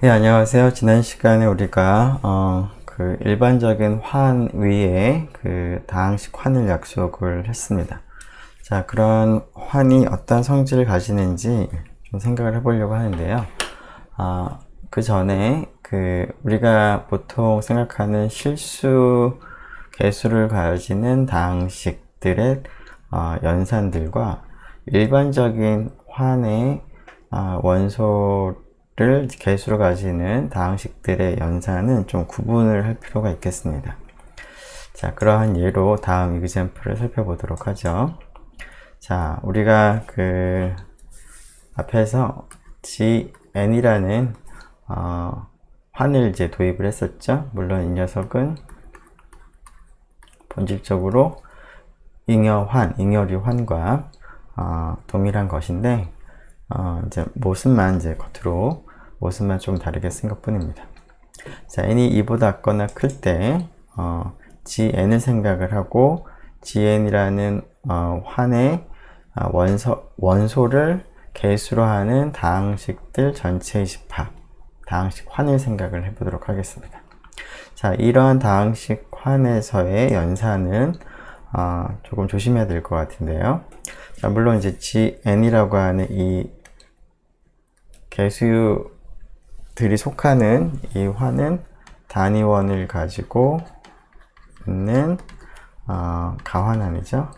네, 안녕하세요. 지난 시간에 우리가 그 일반적인 환 위에 그 다항식 환을 약속을 했습니다. 자, 그런 환이 어떤 성질을 가지는지 좀 생각을 해보려고 하는데요. 그 전에 그 우리가 보통 생각하는 실수 개수를 가지는 다항식들의 연산들과 일반적인 환의 원소를 개수로 가지는 다항식들의 연산은 좀 구분을 할 필요가 있겠습니다. 자, 그러한 예로 다음 이그젬플을 살펴보도록 하죠. 자, 우리가 그 앞에서 GN이라는 환을 이제 도입을 했었죠. 물론 이 녀석은 본질적으로 잉여류 환과 동일한 것인데 이제 모습만 겉으로 모습만 좀 다르게 쓴 것 뿐입니다. 자, n이 2보다 작거나 클 때 gn을 생각을 하고 gn이라는 환의 원소를 개수로 하는 다항식들 전체의 집합, 다항식 환을 생각을 해보도록 하겠습니다. 자, 이러한 다항식 환에서의 연산은 조금 조심해야 될 것 같은데요. 자, 물론 이제 gn이라고 하는 이 개수들이 속하는 이 환은 단위원을 가지고 있는 가환환이죠.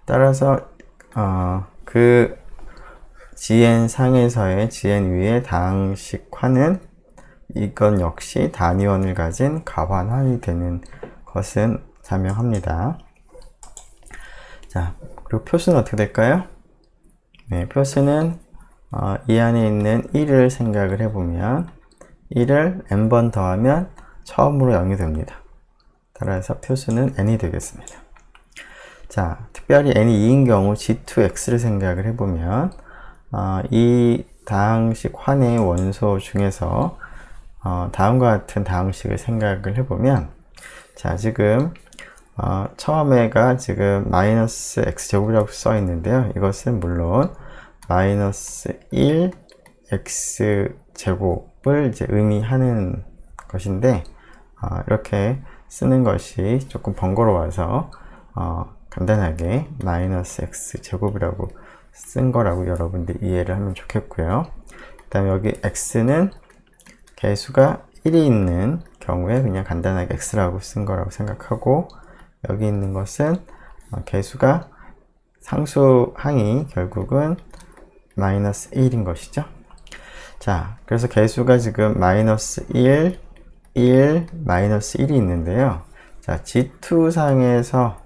따라서 그 gn 상에서의 gn 위의 다항식 환은 이건 역시 단위원을 가진 가환환이 되는 것은 자명합니다. 자, 그리고 표수는 어떻게 될까요? 네, 표수는 이 안에 있는 1을 생각을 해보면 1을 n번 더하면 처음으로 0이 됩니다. 따라서 표수는 n이 되겠습니다. 자, 특별히 n이 2인 경우 g2x를 생각을 해보면 이 다항식 환의 원소 중에서 다음과 같은 다항식을 생각을 해보면, 자, 지금 처음에가 지금 마이너스 x제곱이라고 써 있는데요. 이것은 물론 마이너스 1 x제곱을 이제 의미하는 것인데 이렇게 쓰는 것이 조금 번거로워서 간단하게 마이너스 x제곱이라고 쓴 거라고 여러분들이 이해를 하면 좋겠고요. 그 다음에 여기 x는 개수가 1이 있는 경우에 그냥 간단하게 x라고 쓴 거라고 생각하고, 여기 있는 것은 개수가 상수항이 결국은 마이너스 1인 것이죠. 자, 그래서 개수가 지금 마이너스 1, 1, 마이너스 1이 있는데요. 자, G2상에서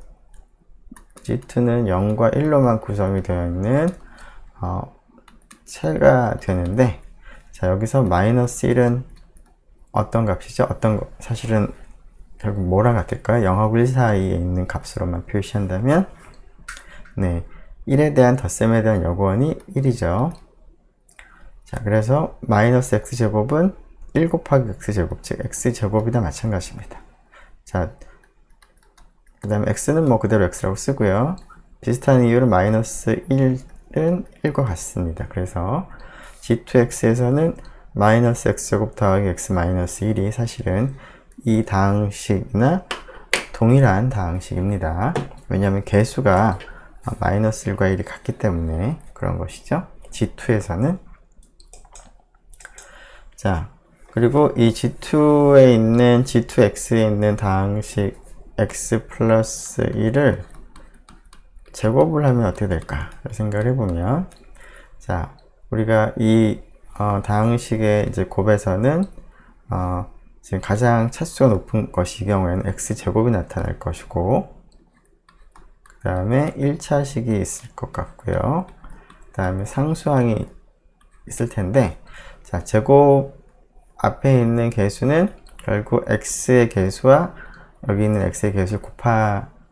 G2는 0과 1로만 구성이 되어 있는 체가 되는데, 자, 여기서 마이너스 1은 어떤 값이죠? 사실은 결국 뭐랑 같을까요? 0하고 1 사이에 있는 값으로만 표시한다면, 네, 1에 대한 덧셈에 대한 여부원이 1이죠. 자, 그래서 마이너스 x제곱은 1 곱하기 x제곱, 즉 x제곱이나 마찬가지입니다. 자, 그 다음에 x는 뭐 그대로 x라고 쓰고요. 비슷한 이유로 마이너스 1은 1과 같습니다. 그래서 g2x에서는 마이너스 x제곱 더하기 x 마이너스 1이 사실은 이 다항식이나 동일한 다항식입니다. 왜냐하면 개수가 마이너스 1과 1이 같기 때문에 그런 것이죠. G2에서는. 자, 그리고 이 G2에 있는 G2x에 있는 다항식 x 플러스 1을 제곱을 하면 어떻게 될까 생각을 해보면, 자, 우리가 이 다항식의 이제 곱에서는 지금 가장 차수가 높은 것이 경우에는 x제곱이 나타날 것이고, 그 다음에 1차식이 있을 것 같고요. 그 다음에 상수항이 있을 텐데, 자, 제곱 앞에 있는 개수는 결국 x의 개수와 여기 있는 x의 개수를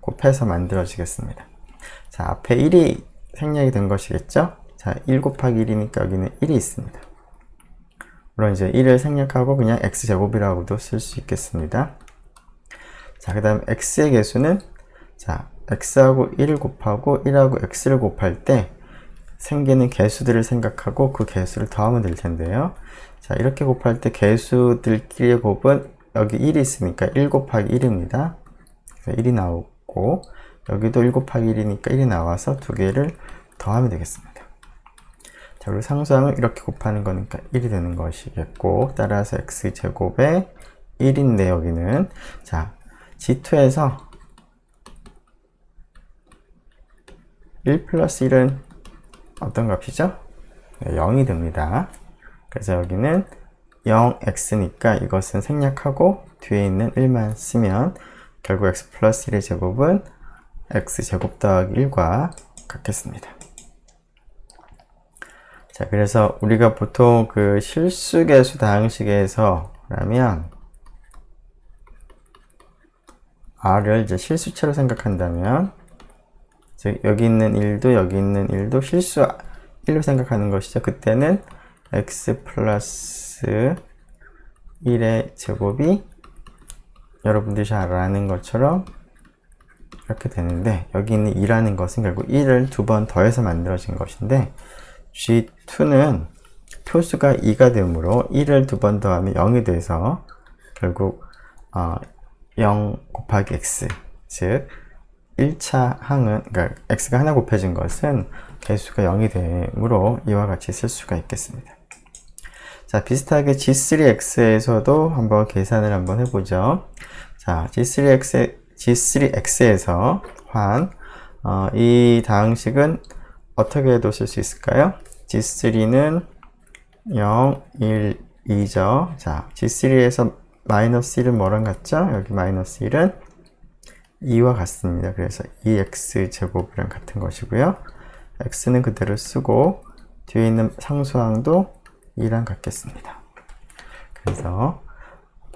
곱해서 만들어지겠습니다. 자, 앞에 1이 생략이 된 것이겠죠? 자, 1 곱하기 1이니까 여기는 1이 있습니다. 물론 이제 1을 생략하고 그냥 x제곱이라고도 쓸 수 있겠습니다. 자, 그 다음 x의 개수는 자, x하고 1을 곱하고 1하고 x를 곱할 때 생기는 개수들을 생각하고 그 개수를 더하면 될 텐데요. 자, 이렇게 곱할 때 개수들끼리의 곱은 여기 1이 있으니까 1 곱하기 1입니다. 1이 나오고 여기도 1 곱하기 1이니까 1이 나와서 두 개를 더하면 되겠습니다. 자, 그리고 상수항을 이렇게 곱하는 거니까 1이 되는 것이겠고, 따라서 x제곱에 1인데 여기는 자, G2에서 1 플러스 1은 어떤 값이죠? 네, 0이 됩니다. 그래서 여기는 0x니까 이것은 생략하고 뒤에 있는 1만 쓰면 결국 x 플러스 1의 제곱은 x제곱 더하기 1과 같겠습니다. 자, 그래서 우리가 보통 그 실수계수 다항식에서라면 r을 이제 실수체로 생각한다면, 즉 여기 있는 1도 여기 있는 1도 실수 1로 생각하는 것이죠. 그때는 x 플러스 1의 제곱이 여러분들이 잘 아는 것처럼 이렇게 되는데, 여기 있는 2라는 것은 결국 1을 두 번 더해서 만들어진 것인데, G2는 표수가 2가 되므로 1을 두 번 더하면 0이 돼서 결국 0 곱하기 x, 즉 1차 항은, 그러니까 x가 하나 곱해진 것은 개수가 0이 되므로 이와 같이 쓸 수가 있겠습니다. 자, 비슷하게 G3x에서도 한번 계산을 한번 해보죠. 자, G3x에서 이 다항식은 어떻게 해도 쓸 수 있을까요? G3는 0, 1, 2죠. 자, G3에서 마이너스 1은 뭐랑 같죠? 여기 마이너스 1은 2와 같습니다. 그래서 2x제곱이랑 같은 것이고요. x는 그대로 쓰고 뒤에 있는 상수항도 2랑 같겠습니다. 그래서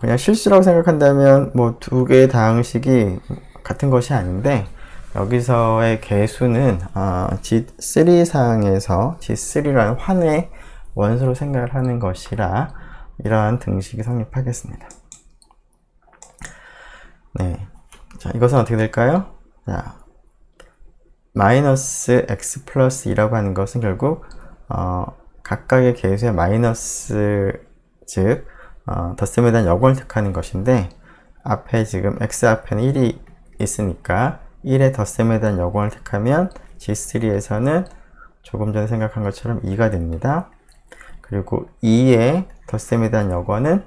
그냥 실수라고 생각한다면 뭐 두 개의 다항식이 같은 것이 아닌데, 여기서의 개수는 G3상에서 G3라는 환의 원소로 생각을 하는 것이라 이러한 등식이 성립하겠습니다. 네, 자, 이것은 어떻게 될까요? 자, 마이너스 x 플러스 2라고 하는 것은 결국 각각의 개수의 마이너스, 즉 덧셈에 대한 여건을 택하는 것인데, 앞에 지금 x 앞에는 1이 있으니까 1의 덧셈에 대한 여건을 택하면 G3에서는 조금 전에 생각한 것처럼 2가 됩니다. 그리고 2의 덧셈에 대한 여건은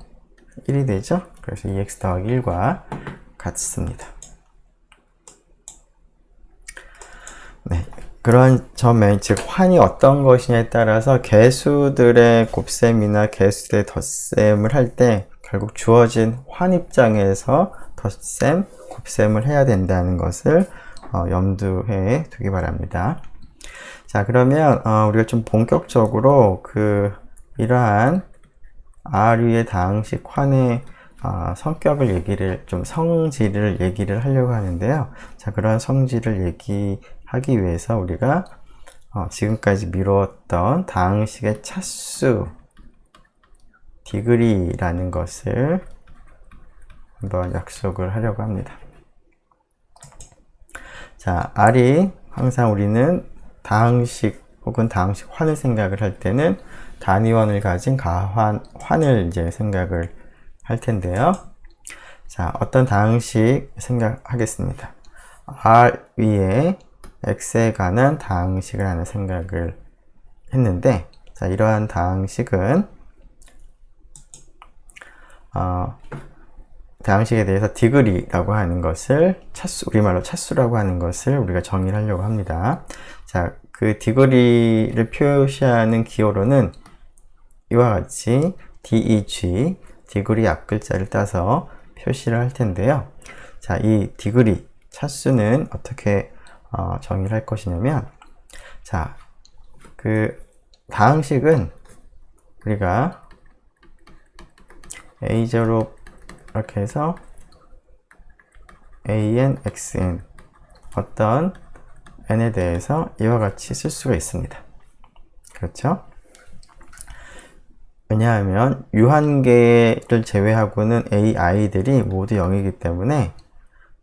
1이 되죠. 그래서 2x 더하기 1과 같습니다. 네, 그런 점에, 즉 환이 어떤 것이냐에 따라서 개수들의 곱셈이나 개수들의 덧셈을 할 때 결국 주어진 환 입장에서 덧셈, 곱셈을 해야 된다는 것을 염두해 두기 바랍니다. 자, 그러면 우리가 좀 본격적으로 이러한 R위의 다항식 환의 성격을 성질을 얘기를 하려고 하는데요. 자, 그런 성질을 얘기하기 위해서 우리가 지금까지 미루었던 다항식의 차수, 디그리라는 것을 한번 약속을 하려고 합니다. 자, R이 항상 우리는 다항식 혹은 다항식 환을 생각을 할 때는 단위원을 가진 환을 이제 생각을 할 텐데요. 자, 어떤 다항식 생각하겠습니다. R 위에 x에 관한 다항식을 하나 생각을 했는데, 자, 이러한 다항식은 다항식에 대해서 디그리라고 하는 것을 우리말로 차수라고 하는 것을 우리가 정의를 하려고 합니다. 자, 그 디그리를 표시하는 기호로는 이와 같이 DEG, 디그리 앞글자를 따서 표시를 할 텐데요. 자, 이 디그리, 차수는 어떻게 정의를 할 것이냐면, 자, 그 다항식은 우리가 A0 이렇게 해서 AN, XN 어떤 n에 대해서 이와 같이 쓸 수가 있습니다. 그렇죠? 왜냐하면 유한계를 제외하고는 AI들이 모두 0이기 때문에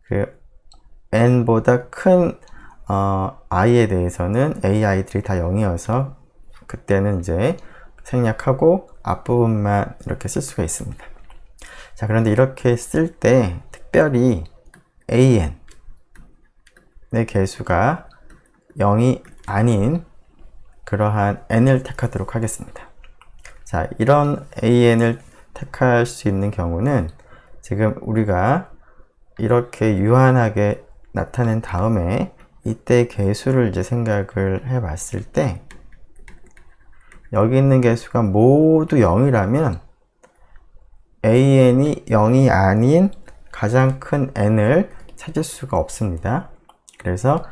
그 n보다 큰 i에 대해서는 ai들이 다 0이어서 그때는 이제 생략하고 앞부분만 이렇게 쓸 수가 있습니다. 자, 그런데 이렇게 쓸 때 특별히 an의 개수가 0이 아닌 그러한 n을 택하도록 하겠습니다. 자, 이런 an을 택할 수 있는 경우는 지금 우리가 이렇게 유한하게 나타낸 다음에 이때 개수를 이제 생각을 해 봤을 때 여기 있는 개수가 모두 0이라면 an이 0이 아닌 가장 큰 n을 찾을 수가 없습니다. 그래서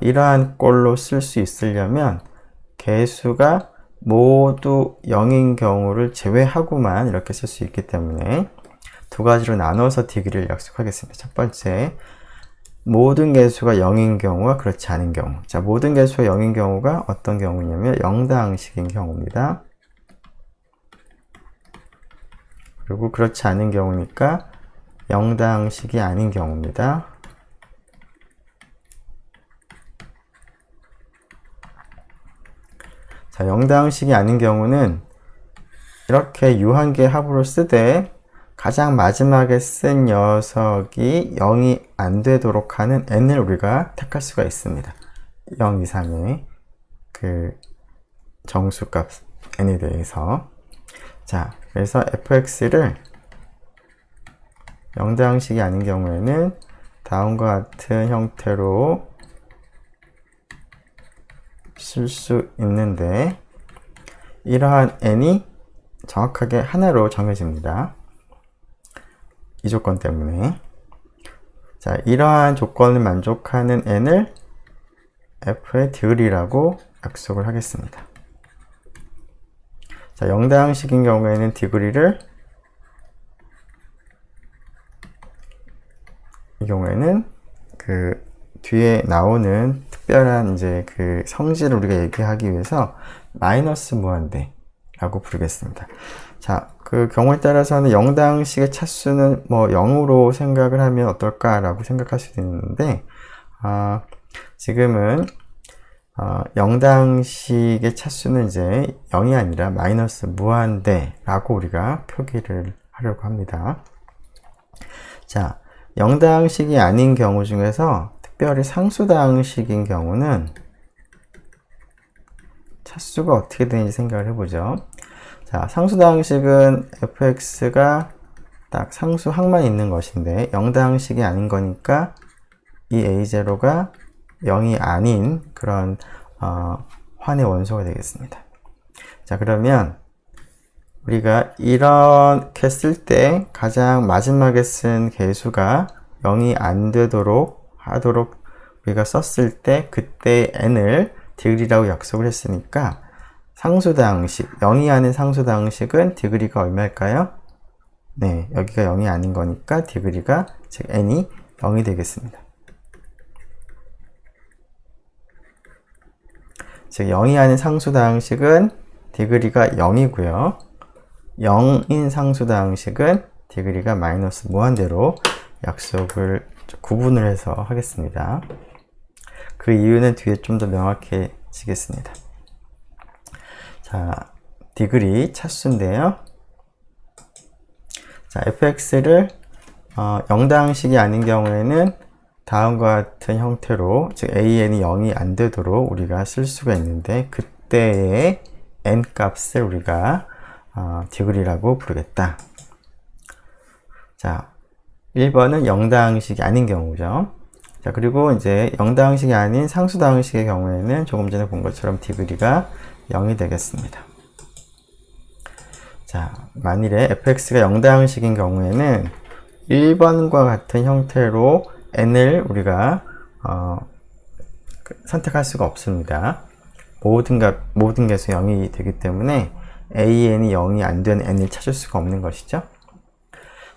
이러한 꼴로 쓸 수 있으려면 개수가 모두 0인 경우를 제외하고만 이렇게 쓸 수 있기 때문에 두 가지로 나눠서 디그리를 약속하겠습니다. 첫 번째, 모든 개수가 0인 경우와 그렇지 않은 경우. 자, 모든 개수가 0인 경우가 어떤 경우냐면 0다항식인 경우입니다. 그리고 그렇지 않은 경우니까 0다항식이 아닌 경우입니다. 자, 0다항식이 아닌 경우는 이렇게 유한계 합으로 쓰되 가장 마지막에 쓴 녀석이 0이 안 되도록 하는 n을 우리가 택할 수가 있습니다. 0 이상의 그 정수값 n에 대해서. 자, 그래서 fx를 0다항식이 아닌 경우에는 다음과 같은 형태로 쓸 수 있는데 이러한 n이 정확하게 하나로 정해집니다. 이 조건 때문에. 자, 이러한 조건을 만족하는 n을 f의 디그리라고 약속을 하겠습니다. 자, 0다항식인 경우에는 디그리를 이 경우에는 그 뒤에 나오는 특별한 이제 그 성질을 우리가 얘기하기 위해서 마이너스 무한대라고 부르겠습니다. 자, 그 경우에 따라서는 0다항식의 차수는 뭐 0으로 생각을 하면 어떨까라고 생각할 수도 있는데, 지금은 0다항식의 차수는 이제 0이 아니라 마이너스 무한대라고 우리가 표기를 하려고 합니다. 자, 0다항식이 아닌 경우 중에서 특별히 상수다항식인 경우는 차수가 어떻게 되는지 생각을 해보죠. 자, 상수다항식은 fx가 딱 상수항만 있는 것인데 0다항식이 아닌 거니까 이 a0가 0이 아닌 그런 환의 원소가 되겠습니다. 자, 그러면 우리가 이렇게 쓸 때 가장 마지막에 쓴 개수가 0이 안 되도록 하도록 우리가 썼을 때 그때 n을 디그리라고 약속을 했으니까 상수다항식, 0이 아닌 상수다항식은 디그리가 얼마일까요? 네, 여기가 0이 아닌 거니까 디그리가, 즉 n이 0이 되겠습니다. 즉 0이 아닌 상수다항식은 디그리가 0이고요. 0인 상수다항식은 디그리가 마이너스 무한대로 약속을 구분을 해서 하겠습니다. 그 이유는 뒤에 좀 더 명확해지겠습니다. 자, 디그리 차수인데요. 자, fx를 0다항식이 아닌 경우에는 다음과 같은 형태로, 즉 an이 0이 안 되도록 우리가 쓸 수가 있는데 그때의 n 값을 우리가 디그리라고 부르겠다. 자, 1번은 0다항식이 아닌 경우죠. 자, 그리고 이제 0다항식이 아닌 상수다항식의 경우에는 조금 전에 본 것처럼 디그리가 0이 되겠습니다. 자, 만일에 fx가 0다항식인 경우에는 1번과 같은 형태로 n을 우리가 선택할 수가 없습니다. 모든 개수 0이 되기 때문에 an이 0이 안 된 n을 찾을 수가 없는 것이죠.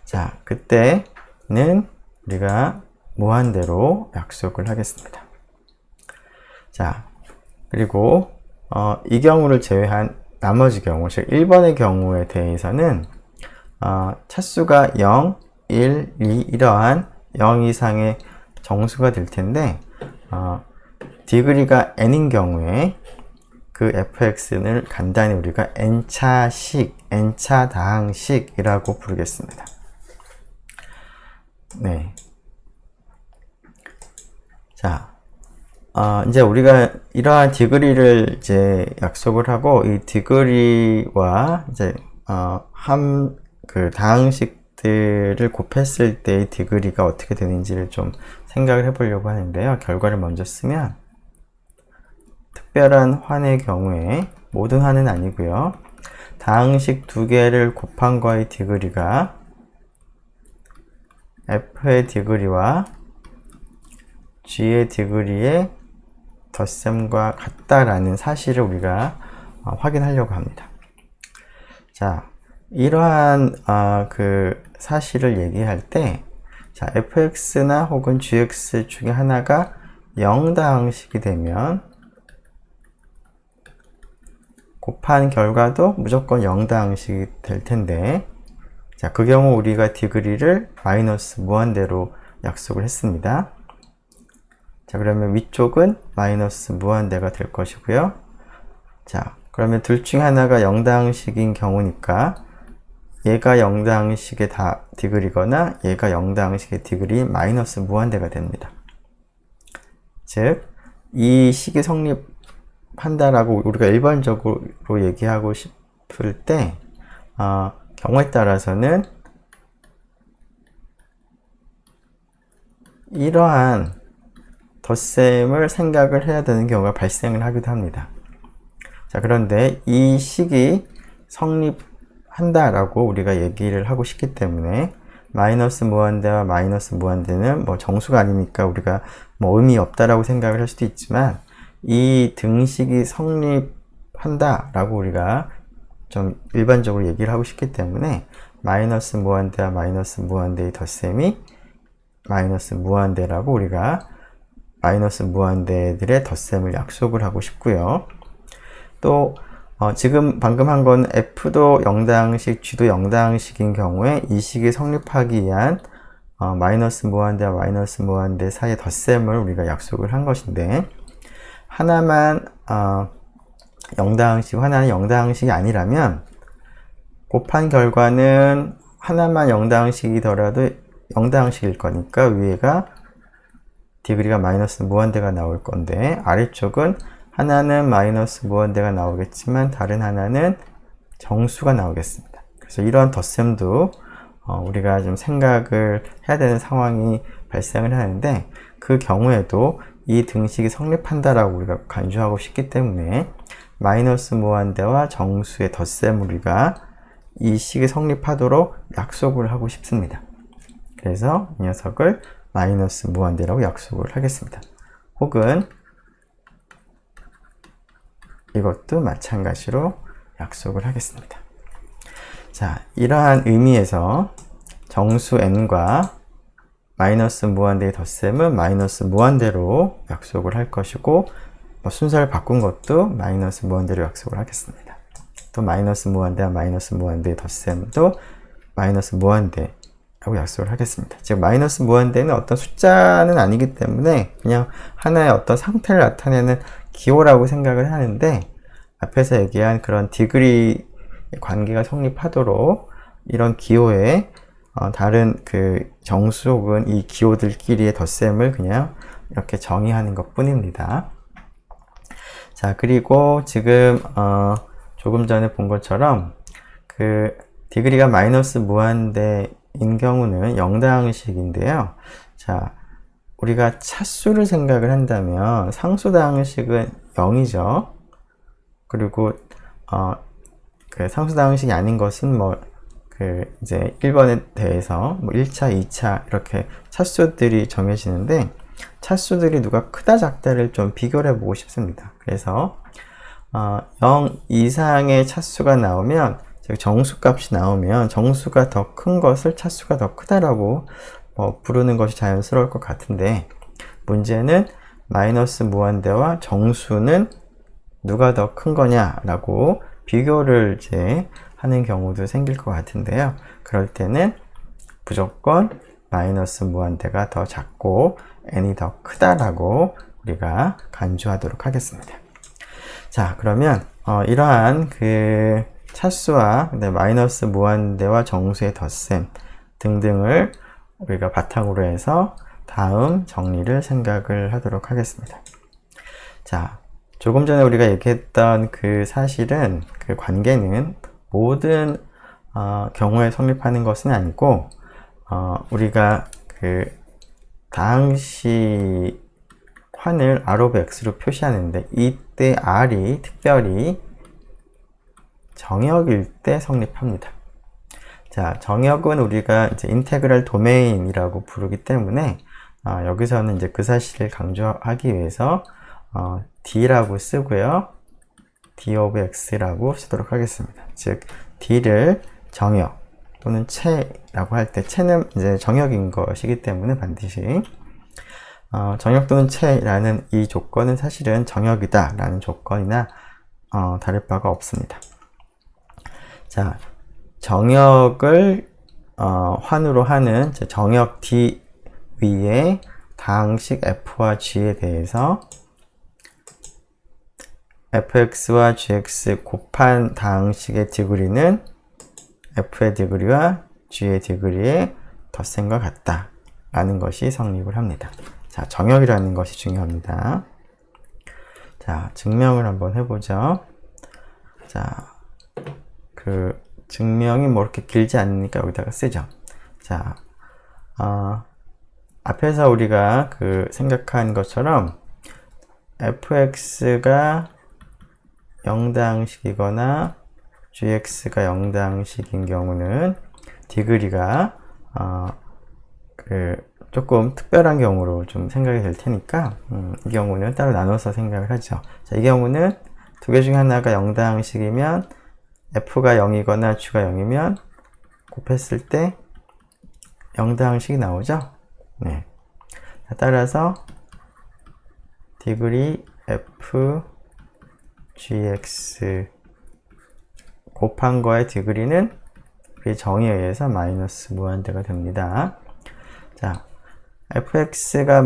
자, 그때는 우리가 무한대로 약속을 하겠습니다. 자, 그리고 이 경우를 제외한 나머지 경우, 즉 1번의 경우에 대해서는 차수가 0, 1, 2 이러한 0 이상의 정수가 될 텐데 디그리가 n인 경우에 그 fx를 간단히 우리가 n차식, n차 다항식이라고 부르겠습니다. 네. 자, 이제 우리가 이러한 디그리를 이제 약속을 하고, 이 디그리와 이제 그 다항식들을 곱했을 때의 디그리가 어떻게 되는지를 좀 생각을 해보려고 하는데요. 결과를 먼저 쓰면 특별한 환의 경우에, 모든 환은 아니고요, 다항식 두 개를 곱한 거의 디그리가 f의 디그리와 g의 디그리의 덧셈과 같다라는 사실을 우리가 확인하려고 합니다. 자, 이러한 그 사실을 얘기할 때, 자, fx나 혹은 gx 중에 하나가 0다항식이 되면 곱한 결과도 무조건 0다항식이 될 텐데, 자, 그 경우 우리가 디그리를 마이너스 무한대로 약속을 했습니다. 자, 그러면 위쪽은 마이너스 무한대가 될 것이고요. 자, 그러면 둘 중 하나가 0다항식인 경우니까 얘가 0다항식의 디그리거나 얘가 0다항식의 디그리 마이너스 무한대가 됩니다. 즉, 이 식이 성립한다라고 우리가 일반적으로 얘기하고 싶을 때 경우에 따라서는 이러한 덧셈을 생각을 해야 되는 경우가 발생을 하기도 합니다. 자, 그런데 이 식이 성립한다라고 우리가 얘기를 하고 싶기 때문에 마이너스 무한대와 마이너스 무한대는 뭐 정수가 아니니까 우리가 뭐 의미 없다라고 생각을 할 수도 있지만, 이 등식이 성립한다라고 우리가 좀 일반적으로 얘기를 하고 싶기 때문에 마이너스 무한대와 마이너스 무한대의 덧셈이 마이너스 무한대라고 우리가 마이너스 무한대들의 덧셈을 약속을 하고 싶고요. 또 지금 방금 한 건 f도 0다항식, g도 0다항식인 경우에 이 식이 성립하기 위한 마이너스 무한대와 마이너스 무한대 사이의 덧셈을 우리가 약속을 한 것인데, 하나만 0다항식, 하나는 0다항식이 아니라면 곱한 결과는 하나만 0다항식이더라도 0다항식일 거니까 위에가 디그리가 마이너스 무한대가 나올 건데, 아래쪽은 하나는 마이너스 무한대가 나오겠지만 다른 하나는 정수가 나오겠습니다. 그래서 이런 덧셈도 우리가 좀 생각을 해야 되는 상황이 발생을 하는데, 그 경우에도 이 등식이 성립한다라고 우리가 간주하고 싶기 때문에 마이너스 무한대와 정수의 덧셈을 우리가 이 식이 성립하도록 약속을 하고 싶습니다. 그래서 이 녀석을 마이너스 무한대라고 약속을 하겠습니다. 혹은 이것도 마찬가지로 약속을 하겠습니다. 자, 이러한 의미에서 정수 n과 마이너스 무한대의 덧셈은 마이너스 무한대로 약속을 할 것이고, 순서를 바꾼 것도 마이너스 무한대로 약속을 하겠습니다. 또 마이너스 무한대와 마이너스 무한대의 덧셈도 마이너스 무한대라고 약속을 하겠습니다. 즉, 마이너스 무한대는 어떤 숫자는 아니기 때문에 그냥 하나의 어떤 상태를 나타내는 기호라고 생각을 하는데, 앞에서 얘기한 그런 디그리 관계가 성립하도록 이런 기호에 다른 그 정수 혹은 이 기호들끼리의 덧셈을 그냥 이렇게 정의하는 것 뿐입니다. 자, 그리고 지금 조금 전에 본 것처럼 그 디그리가 마이너스 무한대인 경우는 0다항식인데요. 자, 우리가 차수를 생각을 한다면 상수다항식은 0이죠. 그리고 그 상수다항식이 아닌 것은 이제 1번에 대해서 1차, 2차 이렇게 차수들이 정해지는데, 차수들이 누가 크다 작다를 좀 비교를 해보고 싶습니다. 그래서 0 이상의 차수가 나오면, 즉 정수값이 나오면 정수가 더 큰 것을 차수가 더 크다라고 부르는 것이 자연스러울 것 같은데, 문제는 마이너스 무한대와 정수는 누가 더 큰 거냐라고 비교를 이제 하는 경우도 생길 것 같은데요. 그럴 때는 무조건 마이너스 무한대가 더 작고 n이 더 크다라고 우리가 간주하도록 하겠습니다. 자, 그러면 이러한 그 차수와 마이너스 무한대와 정수의 덧셈 등등을 우리가 바탕으로 해서 다음 정리를 생각을 하도록 하겠습니다. 자, 조금 전에 우리가 얘기했던 그 사실은, 그 관계는 모든 경우에 성립하는 것은 아니고 우리가 그 다항식 환을 R of X로 표시하는데 이때 R이 특별히 정역일 때 성립합니다. 자, 정역은 우리가 이제 인테그랄 도메인이라고 부르기 때문에 여기서는 이제 그 사실을 강조하기 위해서 D라고 쓰고요. D of X라고 쓰도록 하겠습니다. 즉, D를 정역 또는 체라고 할 때, 체는 이제 정역인 것이기 때문에 반드시 정역 또는 체라는 이 조건은 사실은 정역이다 라는 조건이나 다를 바가 없습니다. 자, 정역을 환으로 하는 정역 D 위에 다항식 f와 g에 대해서 fx와 gx 곱한 다항식의 디그리는 f의 디그리와 g의 디그리의 덧셈과 같다 라는 것이 성립을 합니다. 자, 정역이라는 것이 중요합니다. 자, 증명을 한번 해보죠. 자, 그 증명이 뭐 이렇게 길지 않으니까 여기다가 쓰죠. 자, 앞에서 우리가 그 생각한 것처럼 fx가 0다항식이거나 gx가 0다항식인 경우는 디그리가 조금 특별한 경우로 좀 생각이 될 테니까 이 경우는 따로 나눠서 생각을 하죠. 자, 이 경우는 두 개 중에 하나가 0다항식이면 f가 0이거나 g가 0이면 곱했을 때 0다항식이 나오죠. 네. 자, 따라서 디그리 f gx 곱한 거의 디그리는 우리 정의에 의해서 마이너스 무한대가 됩니다. 자, fx가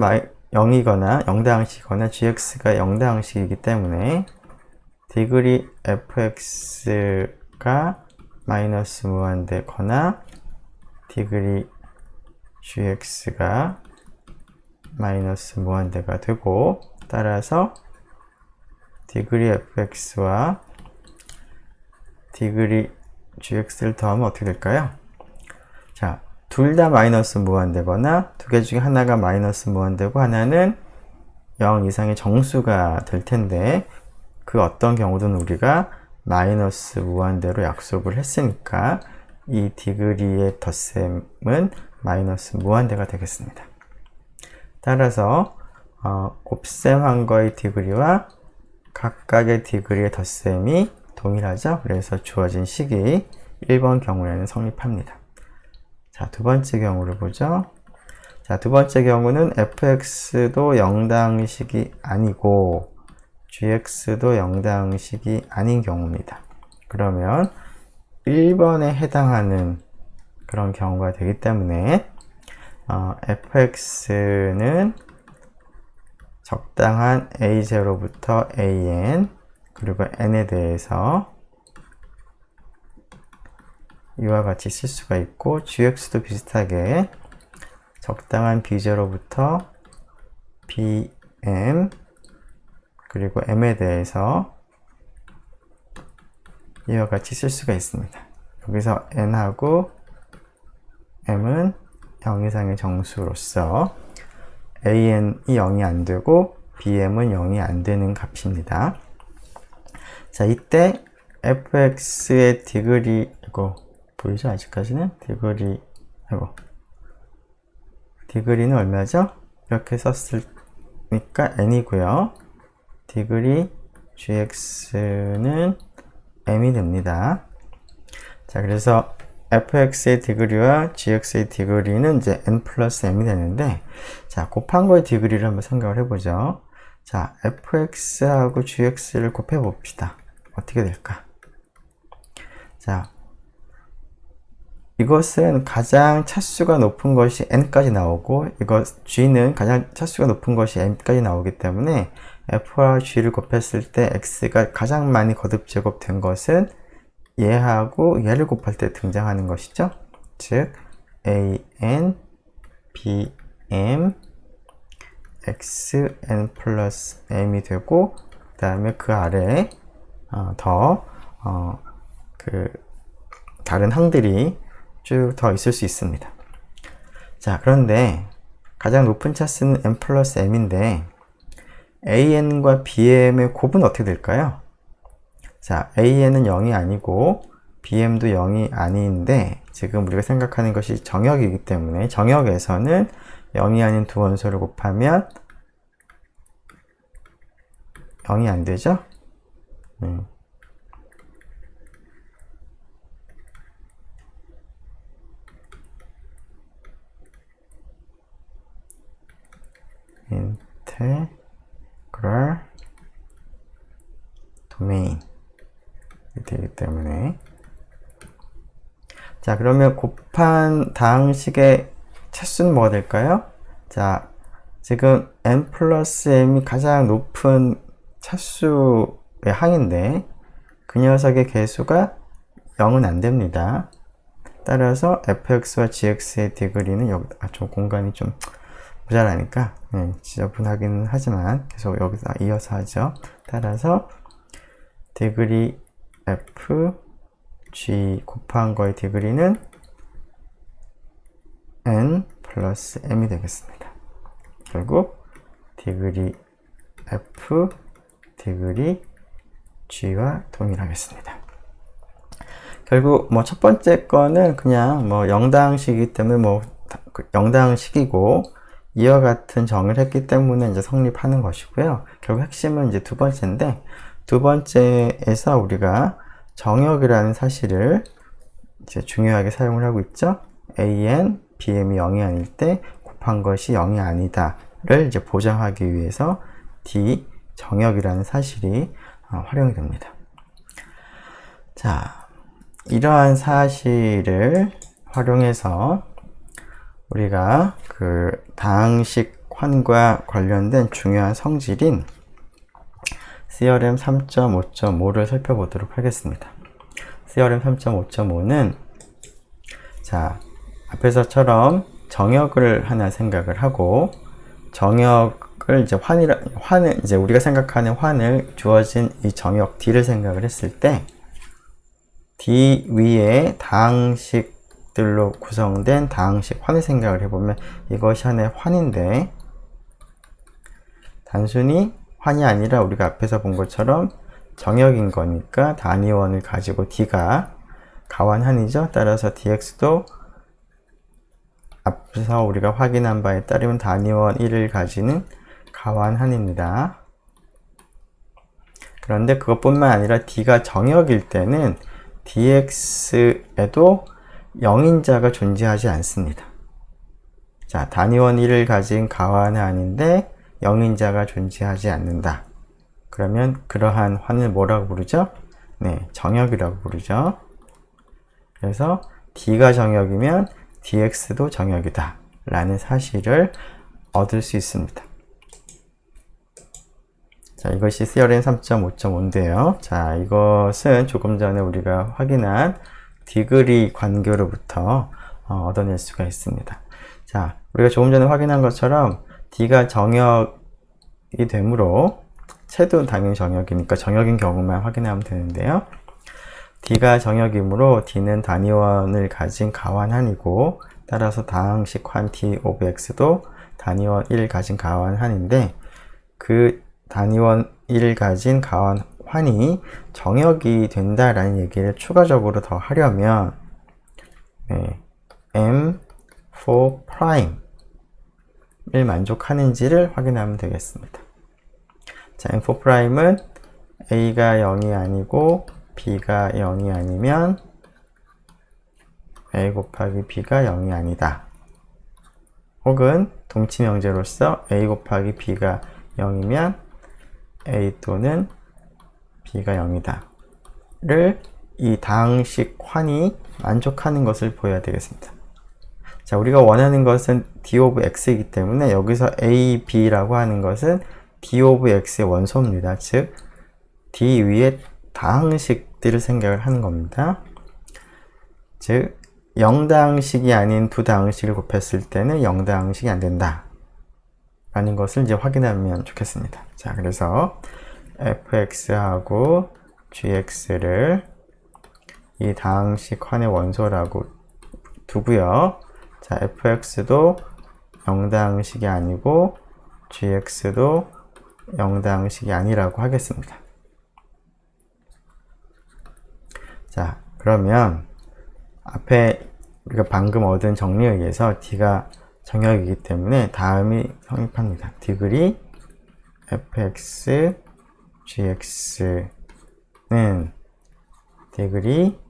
0이거나 0다항식이거나 gx가 0다항식이기 때문에 디그리 fx가 마이너스 무한대거나 디그리 gx가 마이너스 무한대가 되고, 따라서 디그리 fx와 디그리 gx를 더하면 어떻게 될까요? 자, 둘 다 마이너스 무한대거나 두 개 중에 하나가 마이너스 무한대고 하나는 0 이상의 정수가 될 텐데, 그 어떤 경우든 우리가 마이너스 무한대로 약속을 했으니까 이 디그리의 덧셈은 마이너스 무한대가 되겠습니다. 따라서 곱셈한 거의 디그리와 각각의 디그리의 덧셈이 동일하죠. 그래서 주어진 식이 1번 경우에는 성립합니다. 자, 두 번째 경우를 보죠. 자, 두 번째 경우는 fx도 0다항식이 아니고 gx도 0다항식이 아닌 경우입니다. 그러면 1번에 해당하는 그런 경우가 되기 때문에 fx는 적당한 a0부터 an 그리고 n에 대해서 이와 같이 쓸 수가 있고, gx도 비슷하게 적당한 b0부터 bm 그리고 m에 대해서 이와 같이 쓸 수가 있습니다. 여기서 n하고 m은 0 이상의 정수로서 an이 0이 안 되고 bm은 0이 안 되는 값입니다. 자, 이때 fx의 디그리, 이거 보이죠? 아직까지는 디그리는 얼마죠? 이렇게 썼으니까 n이고요. 디그리 gx는 m이 됩니다. 자, 그래서 fx의 디그리와 gx의 디그리는 이제 n 플러스 m이 되는데, 자, 곱한 거의 디그리를 한번 생각을 해보죠. 자, fx하고 gx를 곱해 봅시다. 어떻게 될까? 자, 이것은 가장 차수가 높은 것이 n까지 나오고 g는 가장 차수가 높은 것이 n까지 나오기 때문에 f와 g를 곱했을 때 x가 가장 많이 거듭 제곱된 것은 얘하고 얘를 곱할 때 등장하는 것이죠. 즉 an, bm, xn 플러스 m이 되고, 그 다음에 그 아래에 다른 항들이 쭉 더 있을 수 있습니다. 자, 그런데 가장 높은 차수는 n 플러스 m인데 an과 bm의 곱은 어떻게 될까요? 자, an은 0이 아니고 bm도 0이 아닌데 지금 우리가 생각하는 것이 정역이기 때문에 정역에서는 0이 아닌 두 원소를 곱하면 0이 안 되죠? 인테그럴 도메인 되기 때문에, 자, 그러면 곱한 다항식의 차수는 뭐가 될까요? 자, 지금 n 플러스 m이 가장 높은 차수의 항인데 그 녀석의 개수가 0은 안 됩니다. 따라서 fx와 gx의 디그리는 여기 좀 공간이 좀 모자라니까 지저분하기는 하지만 계속 여기서 이어서 하죠. 따라서 디그리 f g 곱한 거의 디그리는 n 플러스 m이 되겠습니다. 결국 디그리 f 디그리 g와 동일하겠습니다. 결국 뭐 첫 번째 거는 그냥 뭐 0다항식이기 때문에 뭐 0다항식이고 이와 같은 정의를 했기 때문에 이제 성립하는 것이고요. 결국 핵심은 이제 두 번째인데, 두 번째에서 우리가 정역이라는 사실을 이제 중요하게 사용을 하고 있죠. an, bm이 0이 아닐 때 곱한 것이 0이 아니다를 이제 보장하기 위해서 d 정역이라는 사실이 활용이 됩니다. 자, 이러한 사실을 활용해서 우리가 그 다항식 환과 관련된 중요한 성질인 CRM 3.5.5를 살펴보도록 하겠습니다. CRM 3.5.5는 자, 앞에서처럼 정역을 하나 생각을 하고, 정역을 이제 환을 이제 우리가 생각하는 환을 주어진 이 정역 D를 생각을 했을 때 D 위에 다항식들로 구성된 다항식 환을 생각을 해보면 이것이 하나의 환인데, 단순히 환이 아니라 우리가 앞에서 본 것처럼 정역인 거니까 단위원을 가지고 D가 가완한이죠. 따라서 dx도 앞서 우리가 확인한 바에 따르면 단위원 1을 가지는 가완한입니다. 그런데 그것뿐만 아니라 D가 정역일 때는 dx에도 0인자가 존재하지 않습니다. 자, 단위원 1을 가진 가완한인데 0인자가 존재하지 않는다. 그러면 그러한 환을 뭐라고 부르죠? 네, 정역이라고 부르죠. 그래서 D가 정역이면 dx도 정역이다 라는 사실을 얻을 수 있습니다. 자, 이것이 CRM 3.5.5인데요. 자, 이것은 조금 전에 우리가 확인한 디그리 관계로부터 얻어낼 수가 있습니다. 자, 우리가 조금 전에 확인한 것처럼 D가 정역이 되므로 채도 당연히 정역이니까 정역인 경우만 확인하면 되는데요. D가 정역이므로 D는 단위원을 가진 가완한이고, 따라서 다항식 환 D of X도 단위원 1을 가진 가완한인데, 그 단위원 1을 가진 가완환이 정역이 된다라는 얘기를 추가적으로 더 하려면 M4 프라임을 만족하는지를 확인하면 되겠습니다. 자, M4 프라임은 A가 0이 아니고 B가 0이 아니면 A 곱하기 B가 0이 아니다. 혹은 동치명제로서 A 곱하기 B가 0이면 A 또는 B가 0이다 를 이 다항식 환이 만족하는 것을 보여야 되겠습니다. 자, 우리가 원하는 것은 d of x이기 때문에 여기서 a, b라고 하는 것은 d of x의 원소입니다. 즉 d 위에 다항식들을 생각을 하는 겁니다. 즉 0다항식이 아닌 두 다항식을 곱했을 때는 0다항식이 안 된다 라는 것을 이제 확인하면 좋겠습니다. 자, 그래서 fx하고 gx를 이 다항식 환의 원소라고 두고요. 자, fx도 0다항식이 아니고 gx도 0다항식이 아니라고 하겠습니다. 자, 그러면 앞에 우리가 방금 얻은 정리에 의해서 d가 정역이기 때문에 다음이 성립합니다. 디그리 fx gx는 디그리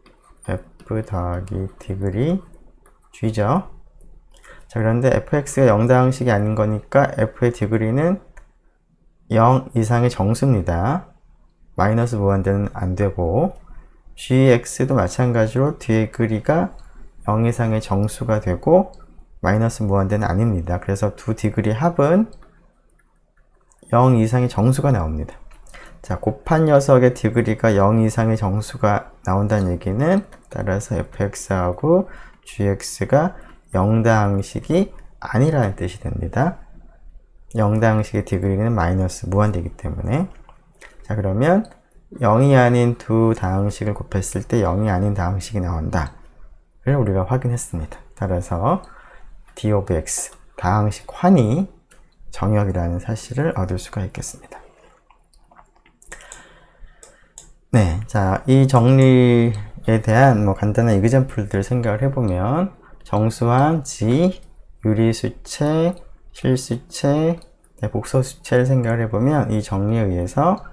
f 더하기 디그리 g죠. 자, 그런데 fx가 0다항식이 아닌 거니까 f의 디그리는 0 이상의 정수입니다. 마이너스 무한대는 안 되고, gx도 마찬가지로 디그리가 0 이상의 정수가 되고 마이너스 무한대는 아닙니다. 그래서 두 디그리 합은 0 이상의 정수가 나옵니다. 자, 곱한 녀석의 디그리가 0 이상의 정수가 나온다는 얘기는 따라서 fx하고 gx가 0다항식이 아니라는 뜻이 됩니다. 0다항식의 디그리는 마이너스 무한대이기 때문에. 자, 그러면 0이 아닌 두 다항식을 곱했을 때 0이 아닌 다항식이 나온다 를 우리가 확인했습니다. 따라서 d of x, 다항식 환이 정역이라는 사실을 얻을 수가 있겠습니다. 네, 자, 이 정리에 대한 간단한 이그젠플들 생각을 해보면 정수항, G, 유리수체, 실수체, 복소수체를 생각을 해보면 이 정리에 의해서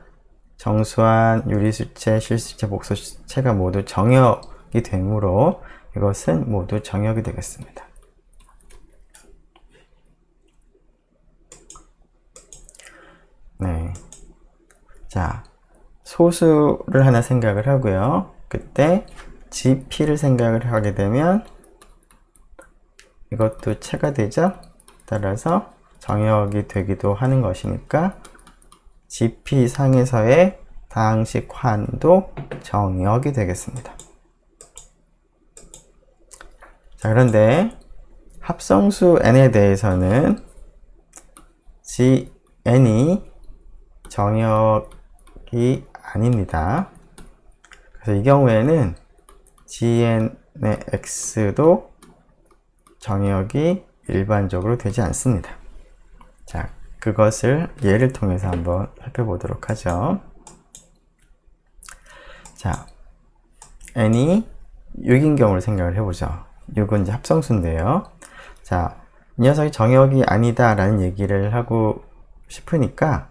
정수항, 유리수체, 실수체, 복소수체가 모두 정역이 되므로 이것은 모두 정역이 되겠습니다. 네. 자, 소수를 하나 생각을 하고요. 그때 GP를 생각을 하게 되면 이것도 체가 되죠? 따라서 정역이 되기도 하는 것이니까 GP 상에서의 다항식 환도 정역이 되겠습니다. 자, 그런데 합성수 n에 대해서는 n이 정역이 아닙니다. 그래서 이 경우에는 gn의 x도 정역이 일반적으로 되지 않습니다. 자, 그것을 예를 통해서 한번 살펴보도록 하죠. 자, n이 6인 경우를 생각을 해보죠. 6은 이제 합성수인데요. 자, 이 녀석이 정역이 아니다 라는 얘기를 하고 싶으니까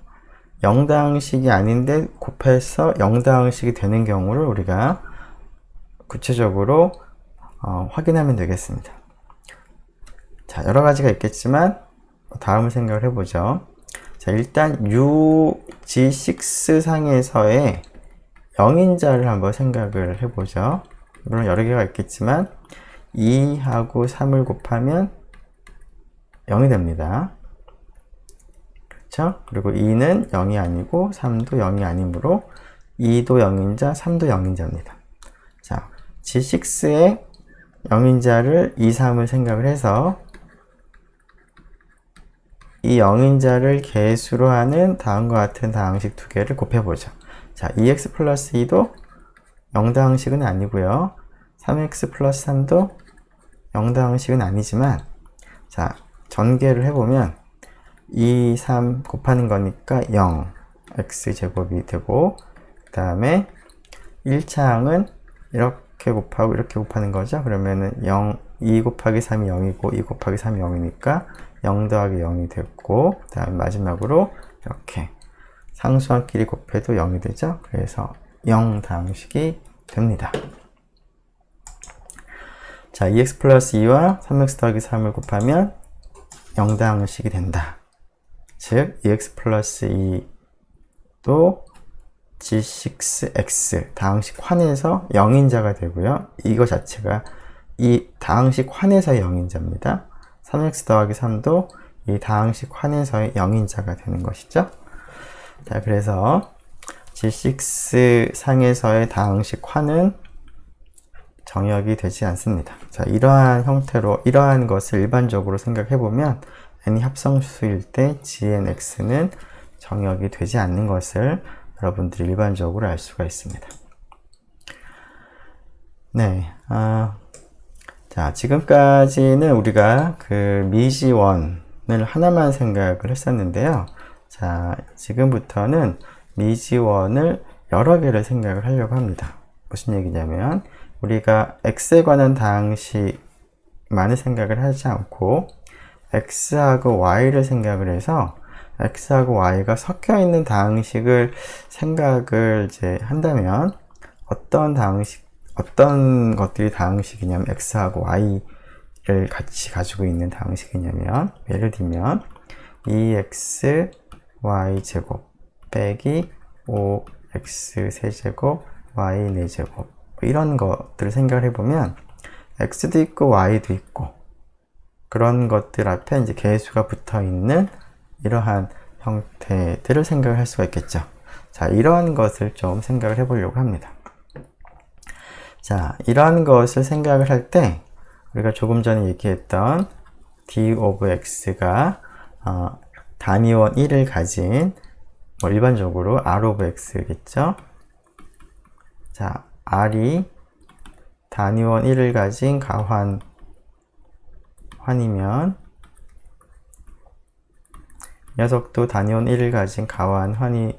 0다항식이 아닌데 곱해서 0다항식이 되는 경우를 우리가 구체적으로 확인하면 되겠습니다. 자, 여러 가지가 있겠지만 다음을 생각을 해보죠. 자, 일단 UG6 상에서의 0인자를 한번 생각을 해보죠. 물론 여러 개가 있겠지만 2하고 3을 곱하면 0이 됩니다. 그렇죠? 그리고 2는 0이 아니고 3도 0이 아니므로 2도 0인자, 3도 0인자입니다. 자, G6의 0인자를 2, 3을 생각을 해서 이 0인자를 개수로 하는 다음과 같은 다항식 두 개를 곱해보죠. 자, 2x 플러스 2도 0다항식은 아니고요. 3x 플러스 3도 0다항식은 아니지만, 자, 전개를 해보면 2, 3 곱하는 거니까 0, x제곱이 되고, 그 다음에 1차 항은 이렇게 곱하고 이렇게 곱하는 거죠. 그러면은 2 곱하기 3이 0이고 2 곱하기 3이 0이니까 0 더하기 0이 됐고, 그 다음에 마지막으로 이렇게 상수항끼리 곱해도 0이 되죠. 그래서 0다항식이 됩니다. 자, 2x 플러스 2와 3x 더하기 3을 곱하면 0다항식이 된다. 즉 2x 플러스 2도 G6X 다항식 환에서 0인자가 되고요. 이거 자체가 이 다항식 환에서의 0인자입니다. 3x 더하기 3도 이 다항식 환에서의 0인자가 되는 것이죠. 자, 그래서 G6 상에서의 다항식 환은 정역이 되지 않습니다. 자, 이러한 형태로 이러한 것을 일반적으로 생각해 보면 n이 합성수일 때 GNX는 정역이 되지 않는 것을 여러분들이 일반적으로 알 수가 있습니다. 네, 자, 지금까지는 우리가 그 미지원을 하나만 생각을 했었는데요. 자, 지금부터는 미지원을 여러 개를 생각을 하려고 합니다. 무슨 얘기냐면 우리가 x에 관한 다항식만을 생각을 하지 않고 x하고 y를 생각을 해서 x하고 y가 섞여 있는 다항식을 생각을 이제 한다면 어떤 것들이 다항식이냐면 x하고 y를 같이 가지고 있는 다항식이냐면 예를 들면 2x y제곱 빼기 5x 세제곱 y 4제곱 이런 것들을 생각을 해보면 x도 있고 y도 있고 그런 것들 앞에 이제 개수가 붙어 있는 이러한 형태들을 생각을 할 수가 있겠죠. 자, 이러한 것을 좀 생각을 해보려고 합니다. 자, 이러한 것을 생각을 할 때 우리가 조금 전에 얘기했던 d of x가 단위원 1을 가진 일반적으로 r of x겠죠. 자, r이 단위원 1을 가진 가환이면 녀석도 단위원 1을 가진 가환이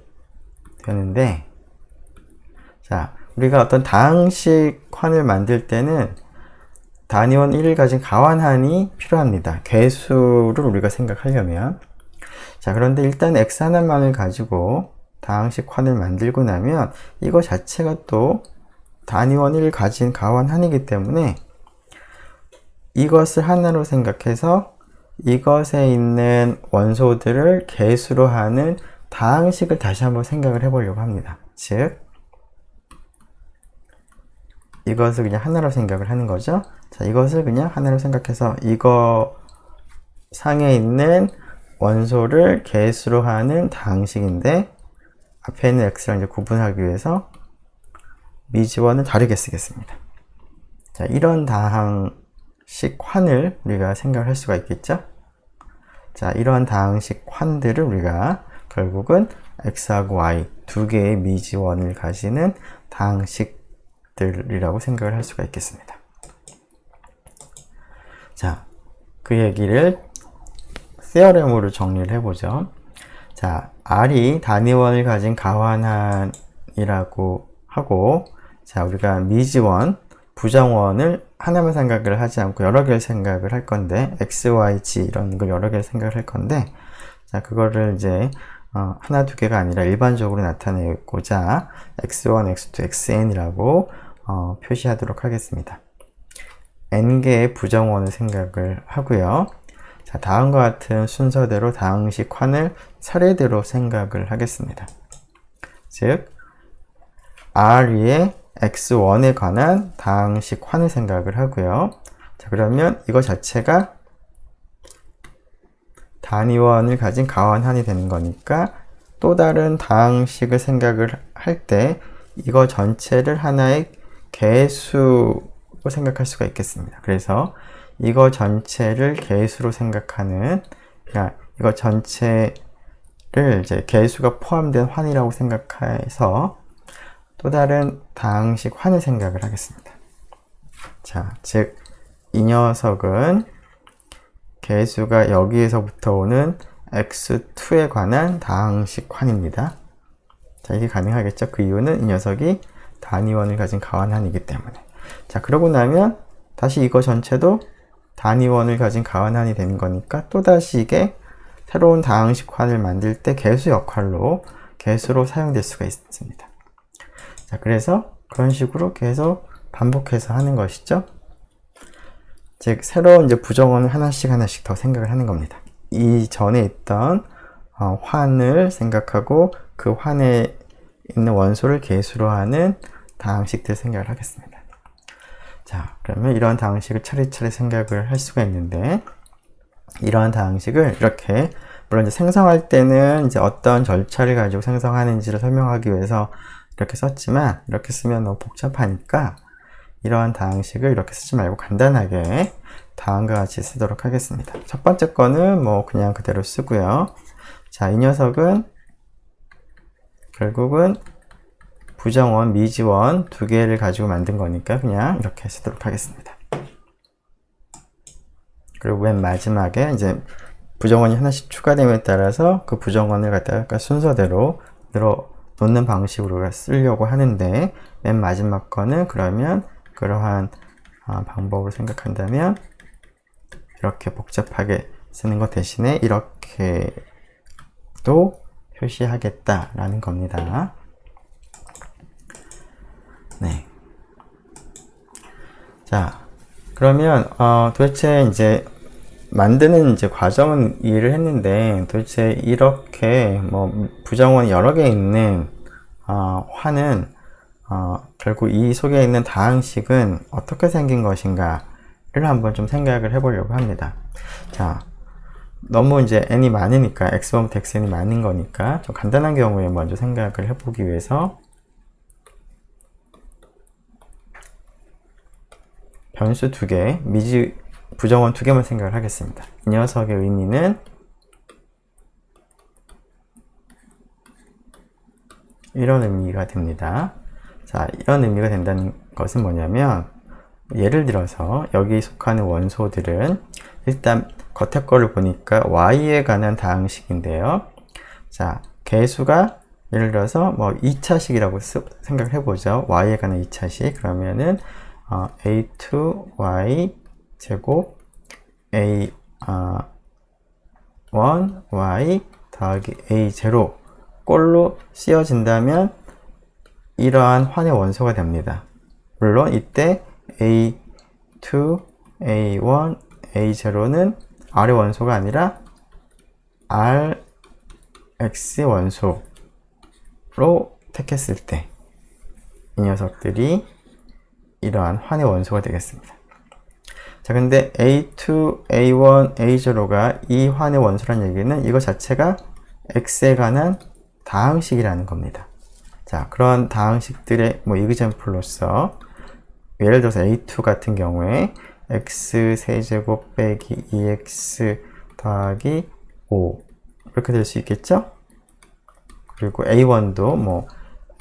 되는데, 자, 우리가 어떤 다항식 환을 만들 때는 단위원 1을 가진 가환이 필요합니다. 개수를 우리가 생각하려면. 자, 그런데 일단 x 하나만을 가지고 다항식 환을 만들고 나면 이거 자체가 또 단위원 1을 가진 가환이기 때문에 이것을 하나로 생각해서 이것에 있는 원소들을 개수로 하는 다항식을 다시 한번 생각을 해보려고 합니다. 즉, 이것을 그냥 하나로 생각을 하는 거죠. 자, 이것을 그냥 하나로 생각해서 이거 상에 있는 원소를 개수로 하는 다항식인데 앞에 있는 x랑 이제 구분하기 위해서 미지원을 다르게 쓰겠습니다. 자, 이런 다항식 환을 우리가 생각을 할 수가 있겠죠. 자, 이러한 다항식 환들을 우리가 결국은 x하고 y 두 개의 미지원을 가지는 다항식들이라고 생각을 할 수가 있겠습니다. 자, 그 얘기를 세어렘으로 정리를 해보죠. 자, r이 단위원을 가진 가환이라고 하고, 자, 우리가 미지원, 부정원을 하나만 생각을 하지 않고 여러 개를 생각을 할 건데, x, y, g 이런 걸 여러 개를 생각을 할 건데, 자, 그거를 이제 하나, 두 개가 아니라 일반적으로 나타내고자 x1, x2, xn이라고 표시하도록 하겠습니다. n개의 부정원을 생각을 하고요. 자, 다음과 같은 순서대로 다항식 환을 차례대로 생각을 하겠습니다. 즉, R의 x1에 관한 다항식 환을 생각을 하고요. 자, 그러면 이거 자체가 단위원을 가진 가환이 되는 거니까 또 다른 다항식을 생각을 할 때 이거 전체를 하나의 개수로 생각할 수가 있겠습니다. 그래서 이거 전체를 개수로 생각하는, 그러니까 이거 전체를 이제 개수가 포함된 환이라고 생각해서 또 다른 다항식 환을 생각을 하겠습니다. 자, 즉, 이 녀석은 개수가 여기에서부터 오는 x2에 관한 다항식 환입니다. 자, 이게 가능하겠죠? 그 이유는 이 녀석이 단위원을 가진 가환이기 때문에. 자, 그러고 나면 다시 이거 전체도 단위원을 가진 가환이 되는 거니까 또다시 이게 새로운 다항식 환을 만들 때 개수 역할로 개수로 사용될 수가 있습니다. 자, 그래서 그런 식으로 계속 반복해서 하는 것이죠. 즉, 새로운 이제 부정원을 하나씩 더 생각을 하는 겁니다. 이 전에 있던 환을 생각하고 그 환에 있는 원소를 개수로 하는 다항식들 생각을 하겠습니다. 자, 그러면 이런 다항식을 차례차례 생각을 할 수가 있는데, 이러한 다항식을 이렇게, 물론 이제 생성할 때는 이제 어떤 절차를 가지고 생성하는지를 설명하기 위해서 이렇게 썼지만, 이렇게 쓰면 너무 복잡하니까 이러한 다항식을 이렇게 쓰지 말고 간단하게 다음과 같이 쓰도록 하겠습니다. 첫 번째 거는 뭐 그냥 그대로 쓰고요. 자, 이 녀석은 결국은 부정원, 미지원 두 개를 가지고 만든 거니까 그냥 이렇게 쓰도록 하겠습니다. 그리고 맨 마지막에 이제 부정원이 하나씩 추가됨에 따라서 그 부정원을 갖다가 순서대로 늘어 놓는 방식으로 쓰려고 하는데, 맨 마지막 거는 그러면 그러한 방법을 생각한다면 이렇게 복잡하게 쓰는 것 대신에 이렇게도 표시하겠다라는 겁니다. 네. 자, 그러면 도대체 이제 만드는 이제 과정은 이해를 했는데, 도대체 이렇게 뭐 부정원이 여러 개 있는 화는 결국 이 속에 있는 다항식은 어떻게 생긴 것인가를 한번 좀 생각을 해보려고 합니다. 자, 너무 이제 n이 많으니까, x1부터 xn이 많은 거니까 좀 간단한 경우에 먼저 생각을 해보기 위해서 변수 두 개, 부정원 두 개만 생각을 하겠습니다. 이 녀석의 의미는 이런 의미가 됩니다. 자, 이런 의미가 된다는 것은 뭐냐면, 예를 들어서 여기 속하는 원소들은 일단 겉에 거를 보니까 y에 관한 다항식인데요. 자, 개수가 예를 들어서 뭐 2차식이라고 생각을 해보죠. y에 관한 2차식. 그러면은 a2y 제곱 a1y 더하기 a0 꼴로 쓰여진다면 이러한 환의 원소가 됩니다. 물론 이때 a2, a1, a0는 R의 원소가 아니라 Rx 원소로 택했을 때 이 녀석들이 이러한 환의 원소가 되겠습니다. 자, 근데 A2, A1, A0가 이 환의 원소란 얘기는 이거 자체가 X에 관한 다항식이라는 겁니다. 자, 그런 다항식들의 뭐 이그젬플로서 예를 들어서 A2 같은 경우에 X 세제곱 빼기 2X 더하기 5 이렇게 될 수 있겠죠? 그리고 A1도 뭐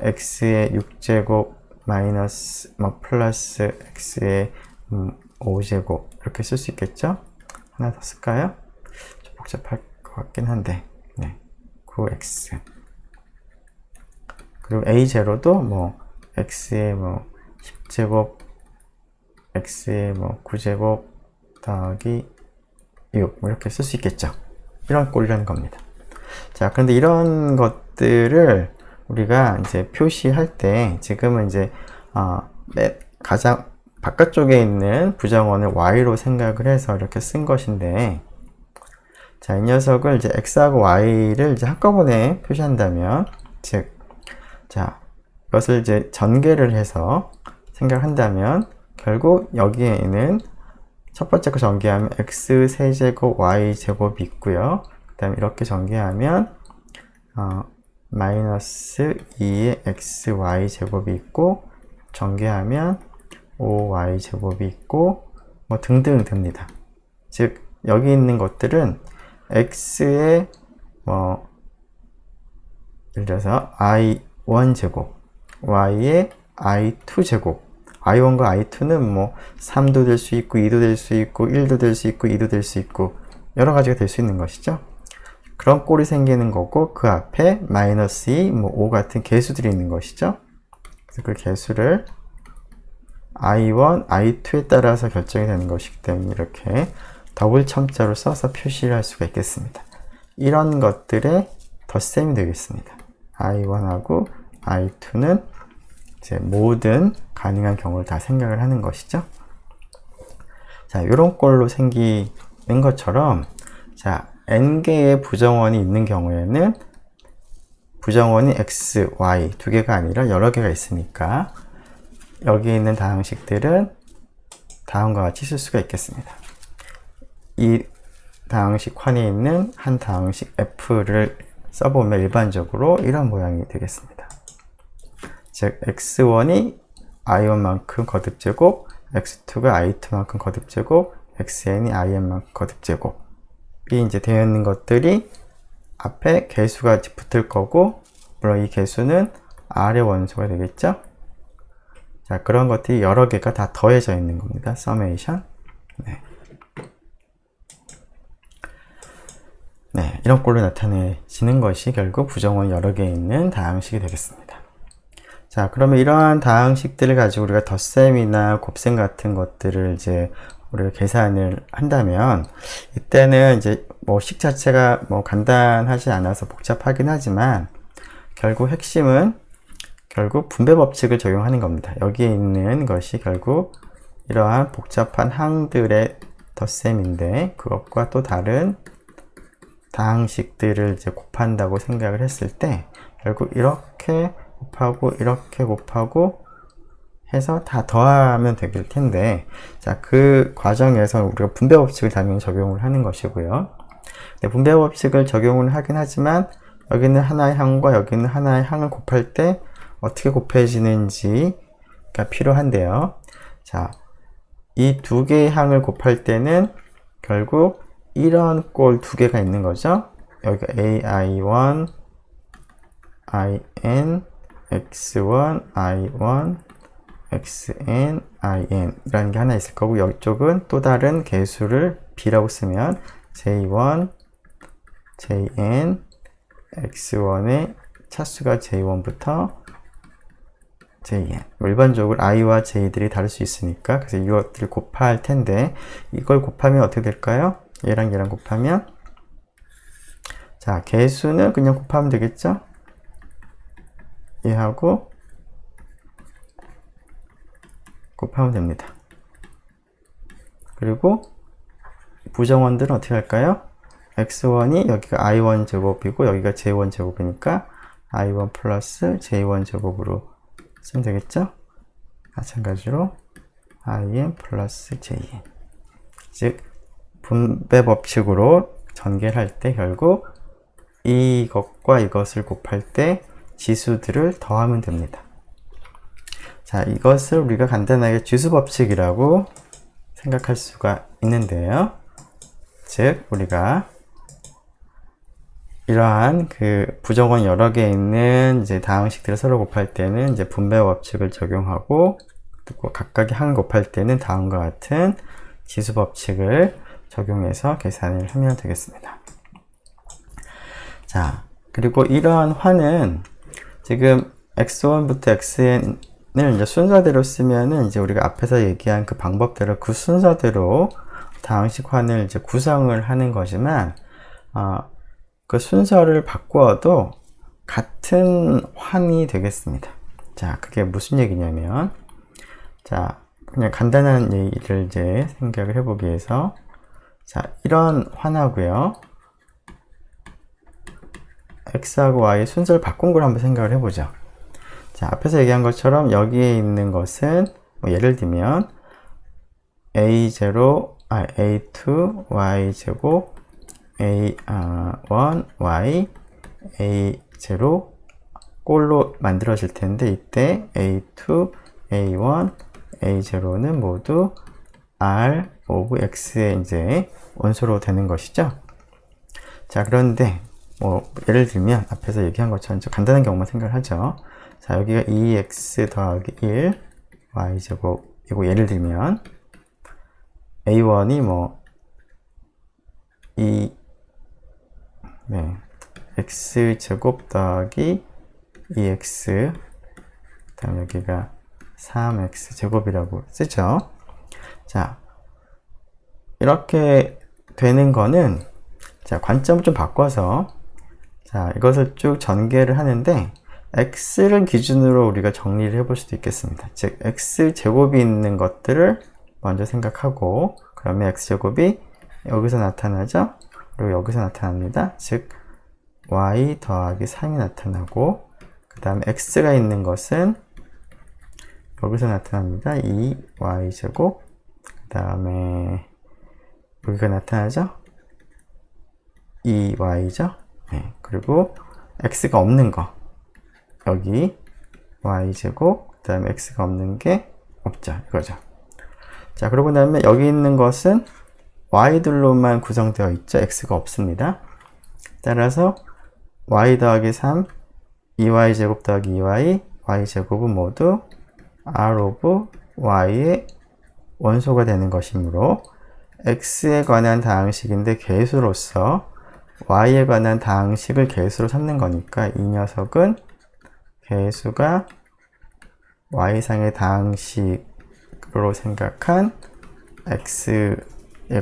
X의 6제곱 마이너스 뭐 플러스 X의 5제곱 이렇게 쓸 수 있겠죠? 하나 더 쓸까요? 좀 복잡할 것 같긴 한데, 네, 9X. 그리고 A0도 뭐 X의 뭐 10제곱 X의 뭐 9제곱 더하기 6 뭐 이렇게 쓸 수 있겠죠? 이런 꼴이라는 겁니다. 자, 그런데 이런 것들을 우리가 이제 표시할 때 지금은 이제 가장 바깥쪽에 있는 부정원을 y로 생각을 해서 이렇게 쓴 것인데, 자, 이 녀석을 이제 x하고 y를 이제 한꺼번에 표시한다면, 즉, 자, 이것을 이제 전개를 해서 생각한다면 결국 여기에 있는 첫 번째 거 전개하면 x 세제곱 y 제곱이 있고요. 그 다음에 이렇게 전개하면 마이너스 2의 xy 제곱이 있고, 전개하면 5y 제곱이 있고 뭐 등등 됩니다. 즉 여기 있는 것들은 x의 뭐 예를 들어서 i1 제곱, y의 i2 제곱, i1과 i2는 뭐 3도 될 수 있고 2도 될 수 있고 1도 될 수 있고 2도 될 수 있고 여러 가지가 될 수 있는 것이죠. 그런 꼴이 생기는 거고, 그 앞에 마이너스 2, 뭐 5 같은 개수들이 있는 것이죠. 그래서 그 개수를 i1, i2에 따라서 결정이 되는 것이기 때문에 이렇게 더블 첨자로 써서 표시를 할 수가 있겠습니다. 이런 것들의 덧셈이 되겠습니다. i1하고 i2는 이제 모든 가능한 경우를 다 생각을 하는 것이죠. 자, 이런 꼴로 생기는 것처럼, 자, n개의 부정원이 있는 경우에는 부정원이 x, y 두 개가 아니라 여러 개가 있으니까 여기 있는 다항식들은 다음과 같이 쓸 수가 있겠습니다. 이 다항식 환에 있는 한 다항식 f를 써보면 일반적으로 이런 모양이 되겠습니다. 즉 x1이 i1만큼 거듭제곱, x2가 i2만큼 거듭제곱, xn이 in만큼 거듭제곱이 이제 되어 있는 것들이 앞에 개수가 붙을 거고, 물론 이 개수는 r의 원소가 되겠죠. 자, 그런 것들이 여러 개가 다 더해져 있는 겁니다. 서메이션. 네. 네, 이런 꼴로 나타내지는 것이 결국 부정원 여러 개 있는 다항식이 되겠습니다. 자, 그러면 이러한 다항식들을 가지고 우리가 덧셈이나 곱셈 같은 것들을 이제 우리가 계산을 한다면, 이때는 이제 뭐 식 자체가 뭐 간단하지 않아서 복잡하긴 하지만, 결국 핵심은 결국 분배 법칙을 적용하는 겁니다. 여기에 있는 것이 결국 이러한 복잡한 항들의 덧셈인데, 그것과 또 다른 다항식들을 이제 곱한다고 생각을 했을 때, 결국 이렇게 곱하고 이렇게 곱하고 해서 다 더하면 되길 텐데, 자, 그 과정에서 우리가 분배 법칙을 당연히 적용을 하는 것이고요. 네, 분배 법칙을 적용을 하긴 하지만 여기는 하나의 항과 여기는 하나의 항을 곱할 때 어떻게 곱해지는지가 필요한데요. 자, 이 두 개의 항을 곱할 때는 결국 이런 꼴 두 개가 있는 거죠. 여기가 ai1, in, x1, i1, xn, in 이라는 게 하나 있을 거고, 이쪽은 또 다른 개수를 b라고 쓰면 j1, jn, x1의 차수가 j1부터 jn. 일반적으로 i와 j들이 다를 수 있으니까, 그래서 이것들을 곱할 텐데, 이걸 곱하면 어떻게 될까요? 얘랑 얘랑 곱하면, 자, 개수는 그냥 곱하면 되겠죠? 얘하고 곱하면 됩니다. 그리고 부정원들은 어떻게 할까요? x1이 여기가 i1 제곱이고 여기가 j1 제곱이니까 i1 플러스 j1 제곱으로 쓰면 되겠죠? 마찬가지로 in 플러스 jn. 즉 분배 법칙으로 전개를 할 때 결국 이것과 이것을 곱할 때 지수들을 더하면 됩니다. 자, 이것을 우리가 간단하게 지수 법칙이라고 생각할 수가 있는데요. 즉, 우리가 이러한 그 부정원 여러 개 있는 이제 다항식들을 서로 곱할 때는 이제 분배 법칙을 적용하고, 또 각각의 항을 곱할 때는 다음과 같은 지수 법칙을 적용해서 계산을 하면 되겠습니다. 자, 그리고 이러한 화는 지금 x1부터 xn을 이제 순서대로 쓰면은 이제 우리가 앞에서 얘기한 그 방법대로 그 순서대로 다항식 환을 이제 구성을 하는 거지만, 그 순서를 바꾸어도 같은 환이 되겠습니다. 자, 그게 무슨 얘기냐면, 자, 그냥 간단한 얘기를 이제 생각을 해보기 위해서, 자, 이런 환하고요, x하고 y의 순서를 바꾼 걸 한번 생각을 해보죠. 자, 앞에서 얘기한 것처럼 여기에 있는 것은 뭐 예를 들면 a2 y제곱 a1 y a0 꼴로 만들어질 텐데, 이때 a2 a1 a0는 모두 r 오브 x의 이제 원소로 되는 것이죠. 자, 그런데 뭐 예를 들면 앞에서 얘기한 것처럼 좀 간단한 경우만 생각을 하죠. 자, 여기가 2x 더하기 1 y제곱이고, 예를 들면 a1이 뭐 x제곱 더하기 2x, 다음 여기가 3x 제곱이라고 쓰죠. 자, 이렇게 되는 거는, 자, 관점을 좀 바꿔서, 자, 이것을 쭉 전개를 하는데 x를 기준으로 우리가 정리를 해볼 수도 있겠습니다. 즉, x제곱이 있는 것들을 먼저 생각하고, 그러면 x제곱이 여기서 나타나죠? 그리고 여기서 나타납니다. 즉, y 더하기 3이 나타나고, 그 다음에 x가 있는 것은 여기서 나타납니다. 2y제곱, 그 다음에 여기가 나타나죠? 2y죠? 네. 그리고 x가 없는 거, 여기 y제곱, 그 다음에 x가 없는 게 없죠. 이거죠. 자, 그러고 나면 여기 있는 것은 y들로만 구성되어 있죠. x가 없습니다. 따라서 y 더하기 3, 2y제곱 더하기 2y, y제곱은 모두 r 오브 y의 원소가 되는 것이므로 x에 관한 다항식인데 계수로서 y에 관한 다항식을 계수로 삼는 거니까 이 녀석은 계수가 y상의 다항식으로 생각한 x에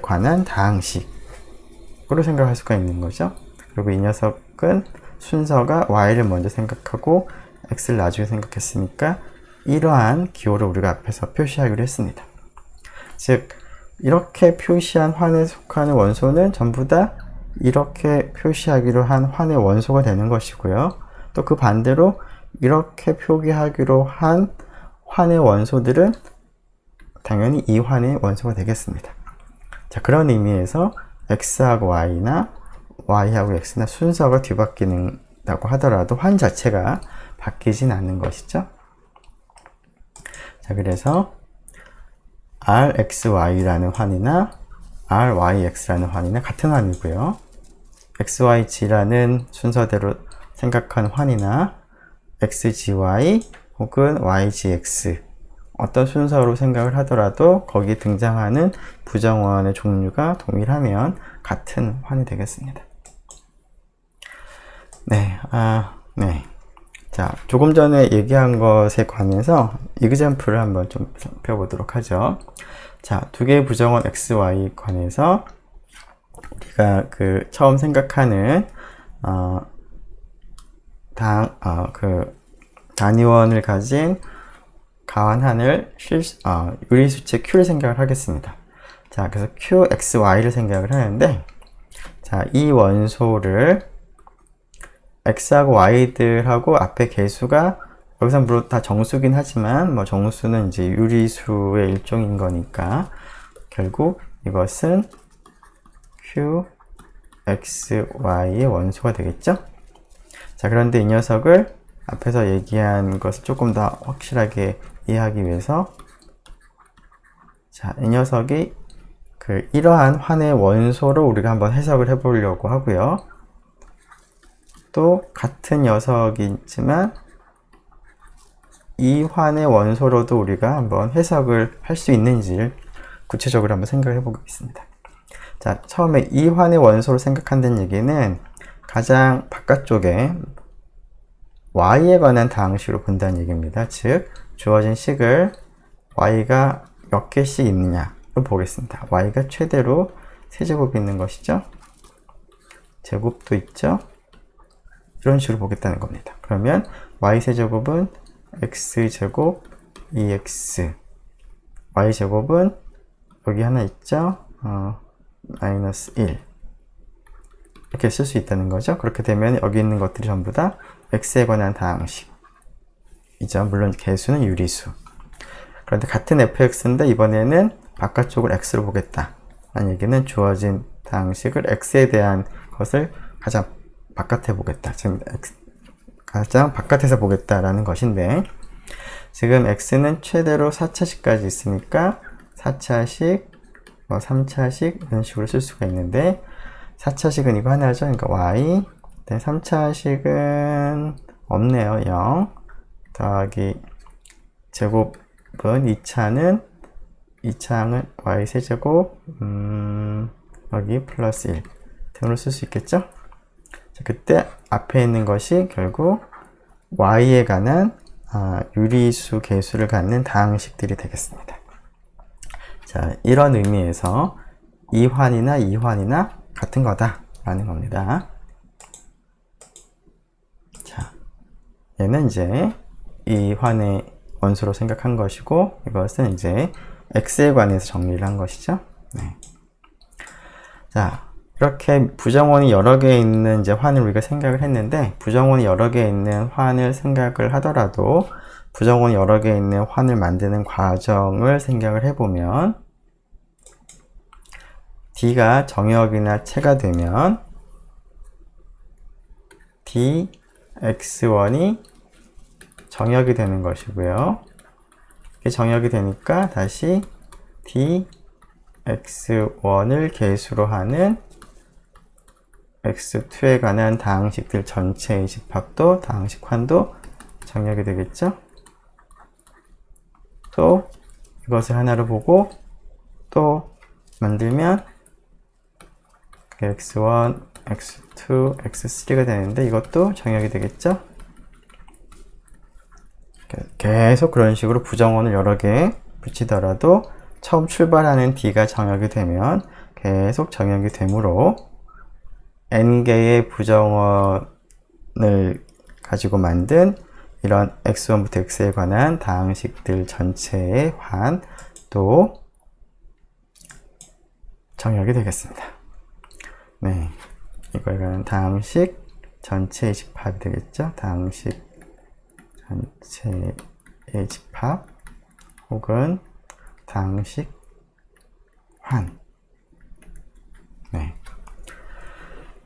관한 다항식으로 생각할 수가 있는 거죠. 그리고 이 녀석은 순서가 y를 먼저 생각하고 x를 나중에 생각했으니까 이러한 기호를 우리가 앞에서 표시하기로 했습니다. 즉 이렇게 표시한 환에 속하는 원소는 전부 다 이렇게 표시하기로 한 환의 원소가 되는 것이고요. 또 그 반대로 이렇게 표기하기로 한 환의 원소들은 당연히 이 환의 원소가 되겠습니다. 자, 그런 의미에서 x하고 y나 y하고 x나 순서가 뒤바뀌는다고 하더라도 환 자체가 바뀌진 않는 것이죠. 자, 그래서 rxy라는 환이나 ryx라는 환이나 같은 환이고요. xyg라는 순서대로 생각한 환이나 xgy 혹은 ygx 어떤 순서로 생각을 하더라도 거기에 등장하는 부정원의 종류가 동일하면 같은 환이 되겠습니다. 네, 네. 자, 조금 전에 얘기한 것에 관해서 이그젬플을 한번 좀 살펴보도록 하죠. 자, 두 개의 부정원 xy 관해서 우리가 처음 생각하는 단위원을 가진 가환한을 유리수치 q를 생각을 하겠습니다. 자, 그래서 qxy를 생각을 하는데, 자, 이 원소를 x하고 y들하고 앞에 개수가 여기서 물론 다 정수긴 하지만 뭐 정수는 이제 유리수의 일종인 거니까 결국 이것은 qxy의 원소가 되겠죠. 자, 그런데 이 녀석을 앞에서 얘기한 것을 조금 더 확실하게 이해하기 위해서, 자, 이 녀석이 이러한 환의 원소로 우리가 한번 해석을 해 보려고 하고요. 또 같은 녀석이지만 이 환의 원소로도 우리가 한번 해석을 할 수 있는지를 구체적으로 한번 생각해 보겠습니다. 자, 처음에 이 환의 원소로 생각한다는 얘기는 가장 바깥쪽에 y에 관한 다항식으로 본다는 얘기입니다. 즉, 주어진 식을 y가 몇 개씩 있느냐를 보겠습니다. y가 최대로 세제곱이 있는 것이죠. 제곱도 있죠. 이런 식으로 보겠다는 겁니다. 그러면 y세제곱은 x제곱 2x, y제곱은 여기 하나 있죠. 마이너스 1 이렇게 쓸 수 있다는 거죠. 그렇게 되면 여기 있는 것들이 전부 다 x에 관한 다항식이죠. 물론 개수는 유리수. 그런데 같은 fx인데 이번에는 바깥쪽을 x로 보겠다 라는 얘기는 주어진 다항식을 x에 대한 것을 가장 바깥에 보겠다, 지금 가장 바깥에서 보겠다라는 것인데, 지금 x는 최대로 4차식까지 있으니까 4차식, 3차식 이런 식으로 쓸 수가 있는데, 4차식은 이거 하나죠. 그러니까 y. 3차식은 없네요. 0 더하기 제곱은 2차는 y 세제곱 여기 플러스 1 등으로 쓸 수 있겠죠. 자, 그때 앞에 있는 것이 결국 y에 관한 유리수 개수를 갖는 다항식들이 되겠습니다. 자, 이런 의미에서 이 환이나 이 환이나 같은 거다 라는 겁니다. 자, 얘는 이제 이 환의 원소로 생각한 것이고, 이것은 이제 x에 관해서 정리를 한 것이죠. 네. 자, 이렇게 부정원이 여러 개 있는 이제 환을 우리가 생각을 했는데, 부정원이 여러 개 있는 환을 생각을 하더라도 부정원이 여러 개 있는 환을 만드는 과정을 생각을 해보면, D가 정역이나 체가 되면 dx1이 정역이 되는 것이고요. 이게 정역이 되니까 다시 dx1을 계수로 하는 x2에 관한 다항식들 전체의 집합도, 다항식환도 정역이 되겠죠. 또 이것을 하나로 보고 또 만들면 x1, x2, x3가 되는데 이것도 정역이 되겠죠. 계속 그런 식으로 부정원을 여러 개 붙이더라도 처음 출발하는 D가 정역이 되면 계속 정역이 되므로 n개의 부정원을 가지고 만든 이런 x1부터 x에 관한 다항식들 전체의 환도 정역이 되겠습니다. 네, 이거에 관한 다항식 전체의 집합이 되겠죠. 다항식 전체의 집합 혹은 다항식 환. 네.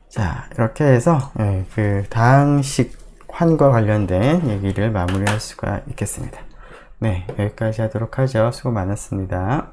자, 이렇게 해서 그 다항식 환과 관련된 얘기를 마무리할 수가 있겠습니다. 네, 여기까지 하도록 하죠. 수고 많았습니다.